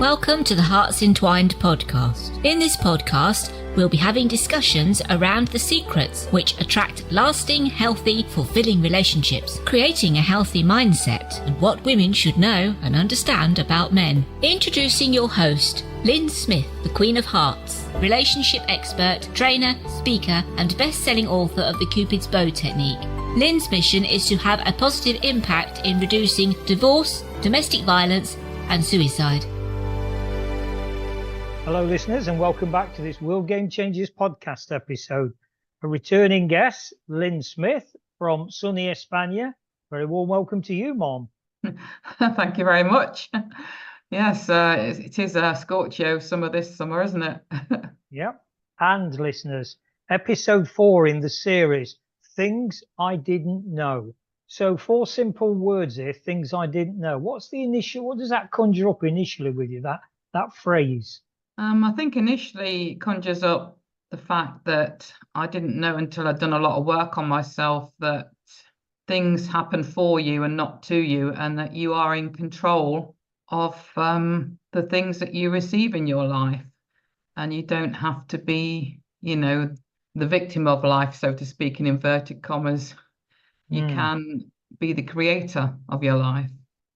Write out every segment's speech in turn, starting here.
Welcome to the HEARTS Entwined podcast. In this podcast, we'll be having discussions around the secrets which attract lasting, healthy, fulfilling relationships, creating a healthy mindset, and what women should know and understand about men. Introducing your host, Lyn Smith, the Queen of Hearts, relationship expert, trainer, speaker, and best-selling author of the Cupid's Bow technique. Lyn's mission is to have a positive impact in reducing divorce, domestic violence, and suicide. Hello listeners, and welcome back to this World Game Changers podcast episode. A returning guest, Lyn Smith from sunny España. Very warm welcome to you, Mom. Thank you very much. Yes, it is a scorcho summer this summer, isn't it? Yep. And listeners, episode 4 in the series, Things I Didn't Know. So 4 simple words here, things I didn't know. What does that conjure up initially with you, that phrase? I think initially it conjures up the fact that I didn't know until I'd done a lot of work on myself that things happen for you and not to you, and that you are in control of the things that you receive in your life. And you don't have to be, the victim of life, so to speak, in inverted commas. You can be the creator of your life.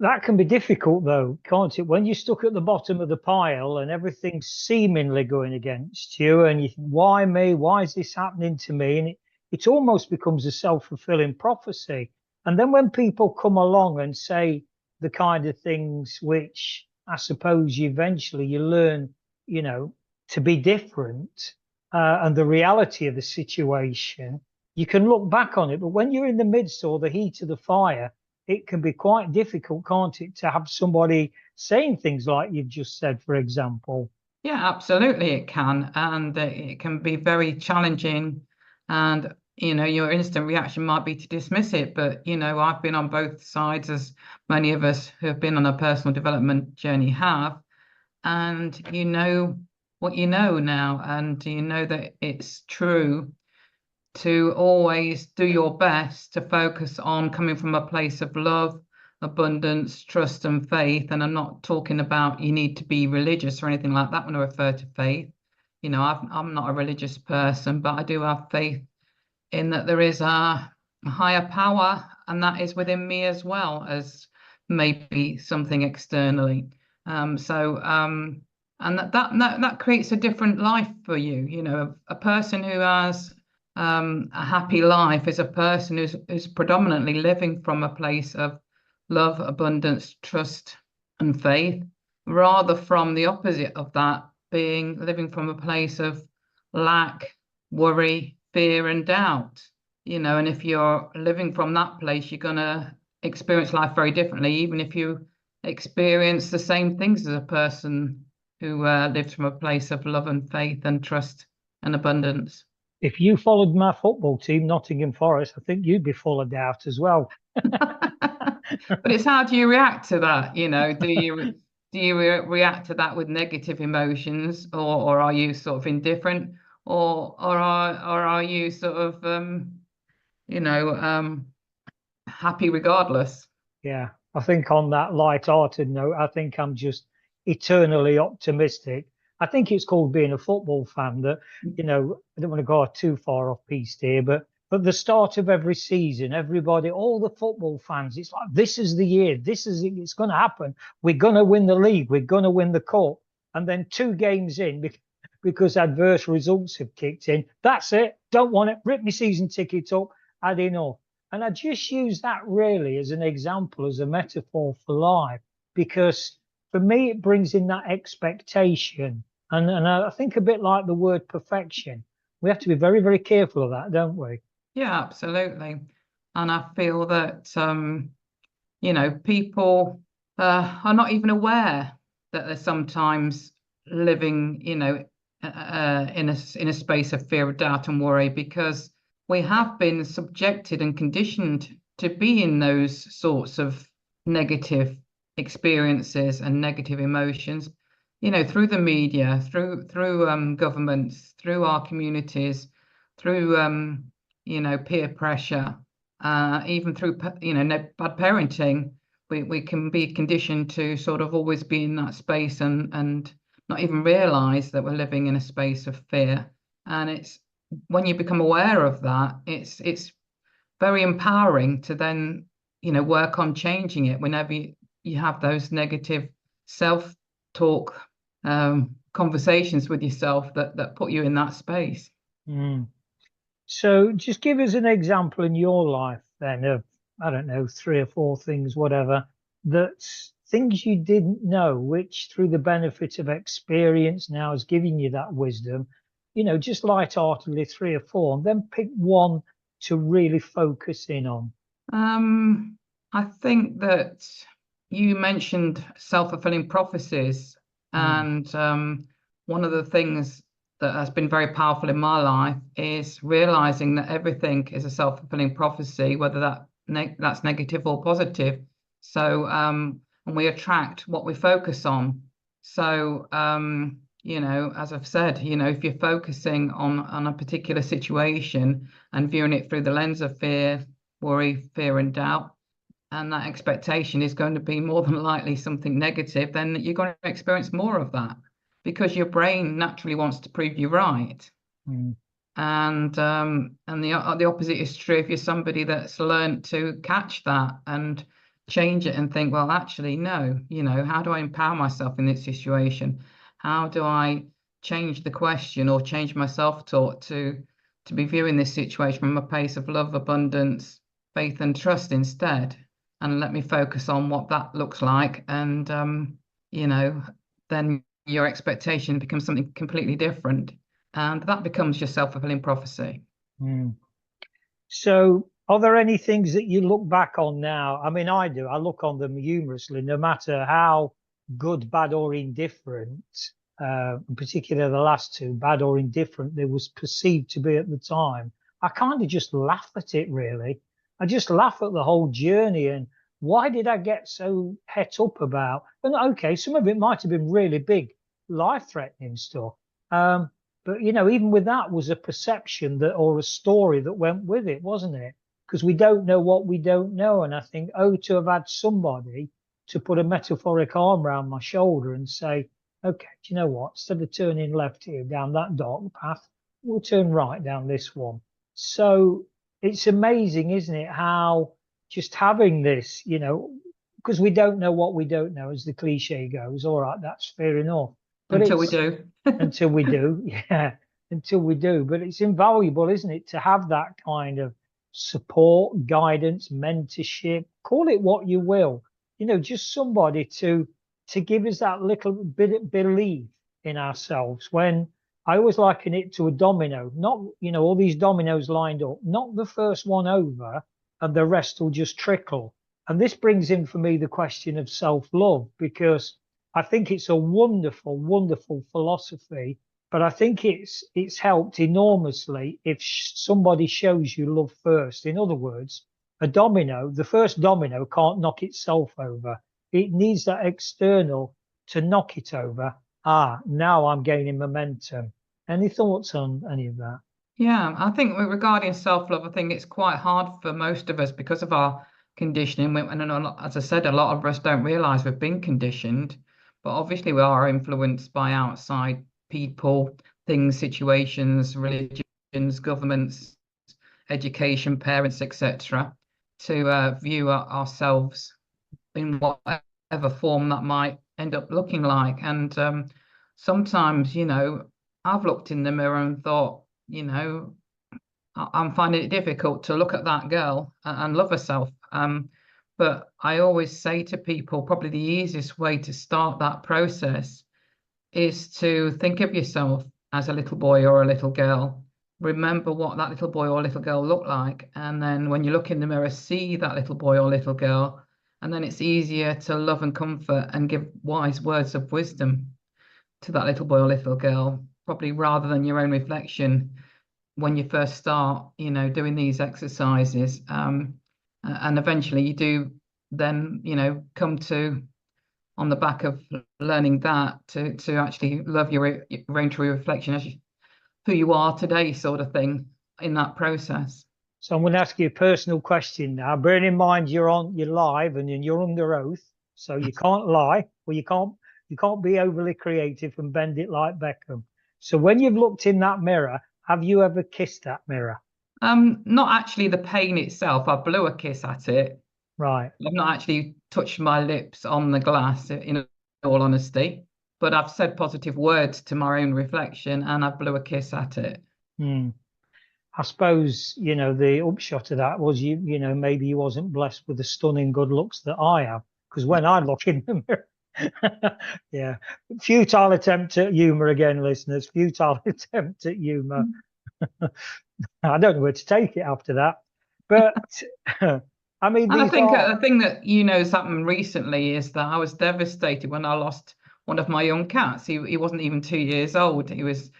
That can be difficult though, can't it? When you're stuck at the bottom of the pile and everything's seemingly going against you and you think, why me? Why is this happening to me? And it almost becomes a self-fulfilling prophecy. And then when people come along and say the kind of things which I suppose eventually you learn, to be different and the reality of the situation, you can look back on it. But when you're in the midst or the heat of the fire, it can be quite difficult, can't it, to have somebody saying things like you've just said, for example. Yeah, absolutely it can. And it can be very challenging. And, your instant reaction might be to dismiss it. But, I've been on both sides, as many of us who have been on a personal development journey have. And you know what you know now. And you know that it's true to always do your best to focus on coming from a place of love, abundance, trust and faith. And I'm not talking about you need to be religious or anything like that when I refer to faith. I'm not a religious person, but I do have faith in that there is a higher power, and that is within me as well as maybe something externally. And that creates a different life for you. A person who has a happy life is a person who's predominantly living from a place of love, abundance, trust and faith, rather from the opposite of that, being living from a place of lack, worry, fear and doubt. And if you're living from that place, you're going to experience life very differently, even if you experience the same things as a person who lives from a place of love and faith and trust and abundance. If you followed my football team, Nottingham Forest, I think you'd be full of doubt as well. But it's how do you react to that? Do you react to that with negative emotions, or are you sort of indifferent, or are you sort of happy regardless? Yeah, I think on that light-hearted note, I think I'm just eternally optimistic. I think it's called being a football fan that, I don't want to go too far off piste here, but at the start of every season, everybody, all the football fans, it's like, this is the year, it's going to happen. We're going to win the league. We're going to win the cup. And then 2 games in, because adverse results have kicked in, that's it. Don't want it. Rip my season ticket up. Had enough. And I just use that really as an example, as a metaphor for life, because for me, it brings in that expectation. And I think a bit like the word perfection. We have to be very, very careful of that, don't we? Yeah, absolutely. And I feel that, people are not even aware that they're sometimes living, in a space of fear, of doubt and worry, because we have been subjected and conditioned to be in those sorts of negative experiences and negative emotions, through the media, through governments, through our communities, through peer pressure, even through bad parenting. we can be conditioned to sort of always be in that space and not even realize that we're living in a space of fear. And it's when you become aware of that, it's very empowering to then, work on changing it whenever you have those negative self-talk conversations with yourself that put you in that space. So just give us an example in your life then of, I don't know, 3 or 4 things, whatever, that's things you didn't know, which through the benefit of experience now has given you that wisdom, just light-heartedly 3 or 4, and then pick one to really focus in on. I think that you mentioned self-fulfilling prophecies, and one of the things that has been very powerful in my life is realizing that everything is a self-fulfilling prophecy, whether that's negative or positive. So and we attract what we focus on. So as I've said, if you're focusing on a particular situation and viewing it through the lens of fear, worry, fear and doubt, and that expectation is going to be more than likely something negative, then you're going to experience more of that, because your brain naturally wants to prove you right. And the opposite is true if you're somebody that's learned to catch that and change it and think, well, actually, no, how do I empower myself in this situation? How do I change the question or change my self-talk to be viewing this situation from a place of love, abundance, faith and trust instead? And let me focus on what that looks like. And, then your expectation becomes something completely different. And that becomes your self-fulfilling prophecy. So are there any things that you look back on now? I mean, I do. I look on them humorously, no matter how good, bad or indifferent, in particular the last 2, bad or indifferent, they was perceived to be at the time. I kind of just laugh at it, really. I just laugh at the whole journey and why did I get so het up about? And okay, some of it might have been really big, life-threatening stuff. But, even with that was a perception that, or a story that went with it, wasn't it? Because we don't know what we don't know. And I think, to have had somebody to put a metaphoric arm around my shoulder and say, okay, do you know what? Instead of turning left here down that dark path, we'll turn right down this one. So it's amazing, isn't it? How just having this, because we don't know what we don't know, as the cliche goes. All right, that's fair enough. But until we do. Until we do, yeah, until we do. But it's invaluable, isn't it, to have that kind of support, guidance, mentorship, call it what you will, just somebody to give us that little bit of belief in ourselves. When I always liken it to a domino, not, all these dominoes lined up, not the first one over and the rest will just trickle. And this brings in for me the question of self-love, because I think it's a wonderful, wonderful philosophy, but I think it's helped enormously if somebody shows you love first. In other words, the first domino can't knock itself over. It needs that external to knock it over. Now I'm gaining momentum. Any thoughts on any of that? Yeah, I think regarding self-love, I think it's quite hard for most of us because of our conditioning. And as I said, a lot of us don't realize we've been conditioned. But obviously we are influenced by outside people, things, situations, religions, governments, education, parents, etc., to view ourselves in whatever form that might end up looking like. And sometimes, I've looked in the mirror and thought, I'm finding it difficult to look at that girl and love herself. But I always say to people, probably the easiest way to start that process is to think of yourself as a little boy or a little girl. Remember what that little boy or little girl looked like. And then when you look in the mirror, see that little boy or little girl. And then it's easier to love and comfort and give wise words of wisdom to that little boy or little girl, probably rather than your own reflection when you first start, doing these exercises. And eventually you do then, come to, on the back of learning that, to actually love your own true reflection as who you are today, sort of thing, in that process. So I'm going to ask you a personal question now. Bearing in mind you're live and you're under oath, so you can't lie, or you can't be overly creative and bend it like Beckham. So when you've looked in that mirror, have you ever kissed that mirror? Not actually the pain itself. I blew a kiss at it. Right. I've not actually touched my lips on the glass, in all honesty, but I've said positive words to my own reflection, and I blew a kiss at it. I suppose, the upshot of that was maybe you wasn't blessed with the stunning good looks that I have. Because when I look in the mirror, yeah, futile attempt at humour again, listeners, futile attempt at humour. I don't know where to take it after that. But I mean, And I think are... a thing that has happened recently is that I was devastated when I lost one of my young cats. He wasn't even 2 years old. He was,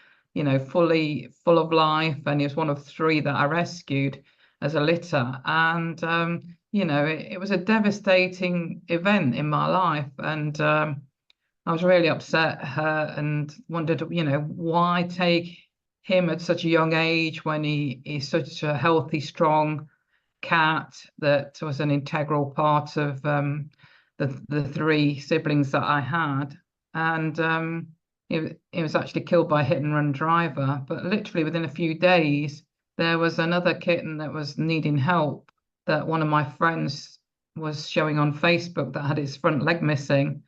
fully full of life, and he was one of 3 that I rescued as a litter. And it was a devastating event in my life, and I was really upset and wondered, why take him at such a young age when he's such a healthy, strong cat that was an integral part of the 3 siblings that I had. And it was actually killed by a hit and run driver. But literally within a few days, there was another kitten that was needing help that one of my friends was showing on Facebook that had its front leg missing.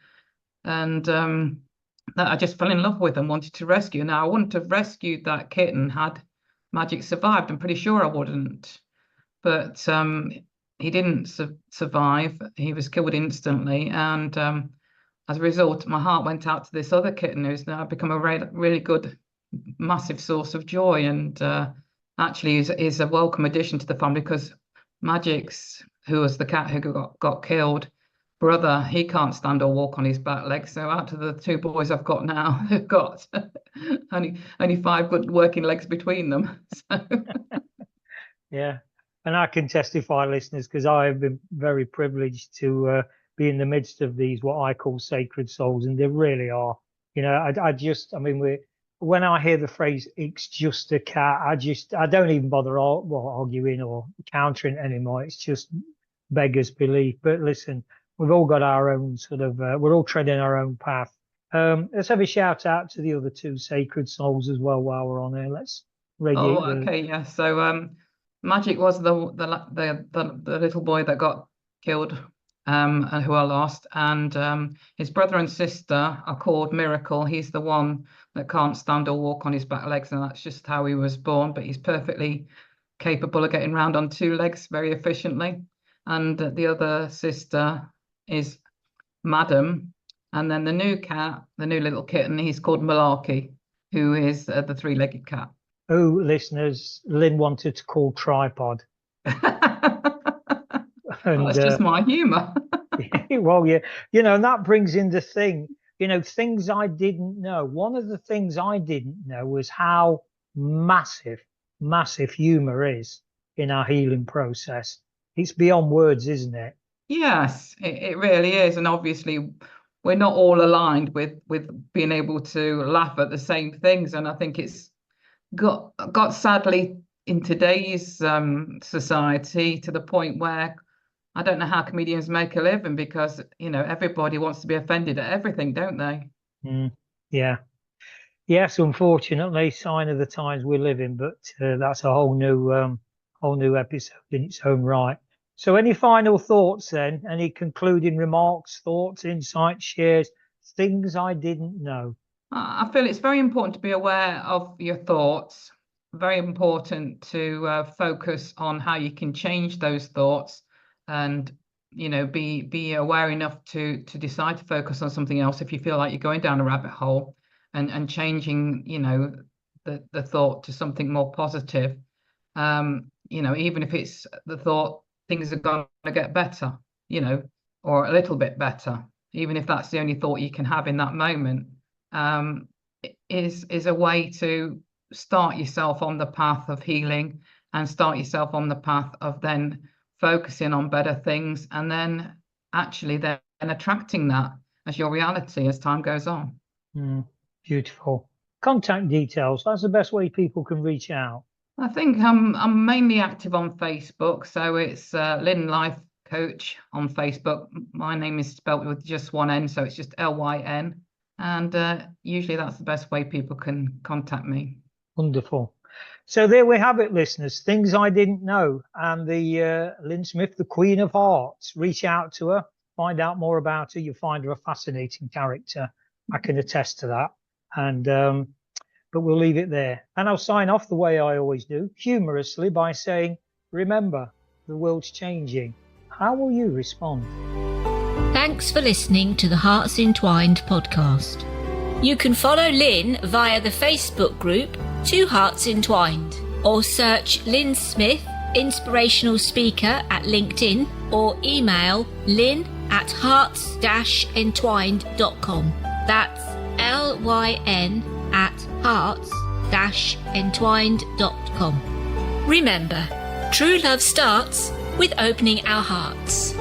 And that I just fell in love with and wanted to rescue. Now, I wouldn't have rescued that kitten had Magic survived. I'm pretty sure I wouldn't. But he didn't survive. He was killed instantly. And as a result, my heart went out to this other kitten who's now become a really good, massive source of joy. And actually is a welcome addition to the family, because Magic's, who was the cat who got killed, brother, he can't stand or walk on his back legs. So out of the 2 boys I've got now, they've got only 5 good working legs between them. So. Yeah. And I can testify, listeners, because I have been very privileged to be in the midst of these, what I call sacred souls, and they really are. When I hear the phrase, it's just a cat, I don't even bother arguing or countering anymore. It's just beggars belief. But listen, we've all got our own we're all treading our own path. Let's have a shout out to the other 2 sacred souls as well while we're on here. Let's radiate. Okay, yeah. So Magic was the little boy that got killed, and who I lost, and his brother and sister are called Miracle. He's the one that can't stand or walk on his back legs, and that's just how he was born. But he's perfectly capable of getting around on 2 legs very efficiently. And the other sister is Madam, and then the new little kitten, he's called Malarkey, who is the 3-legged cat. Oh, listeners, Lyn wanted to call Tripod. And that's just my humour. Well, yeah, and that brings in the thing, things I didn't know. One of the things I didn't know was how massive humour is in our healing process. It's beyond words, isn't it? Yes, it really is. And obviously, we're not all aligned with being able to laugh at the same things. And I think it's got sadly in today's society to the point where I don't know how comedians make a living, because everybody wants to be offended at everything, don't they? Yeah. Yes, unfortunately, sign of the times we live in, but that's a whole new episode in its own right. So any final thoughts then? Any concluding remarks, thoughts, insights, shares, things I didn't know? I feel it's very important to be aware of your thoughts. Very important to focus on how you can change those thoughts, and be aware enough to decide to focus on something else if you feel like you're going down a rabbit hole, and changing the thought to something more positive. Even if it's the thought things are going to get better, or a little bit better, even if that's the only thought you can have in that moment. Is a way to start yourself on the path of healing, and start yourself on the path of then focusing on better things, and then actually then attracting that as your reality as time goes on. Beautiful. Contact details, that's the best way people can reach out. I think I'm mainly active on Facebook, so it's Lyn Life Coach on Facebook. My name is spelt with just one N, so it's just Lyn, and usually that's the best way people can contact me. Wonderful. So there we have it, listeners. Things I didn't know. And the Lyn Smith, the Queen of Hearts. Reach out to her, find out more about her. You'll find her a fascinating character. I can attest to that. And but we'll leave it there. And I'll sign off the way I always do, humorously, by saying, remember, the world's changing. How will you respond? Thanks for listening to the Hearts Entwined podcast. You can follow Lyn via the Facebook group Two Hearts Entwined, or search Lyn Smith, inspirational speaker, at LinkedIn, or email lyn@hearts-entwined.com. That's LYN@hearts-entwined.com. Remember, true love starts with opening our hearts.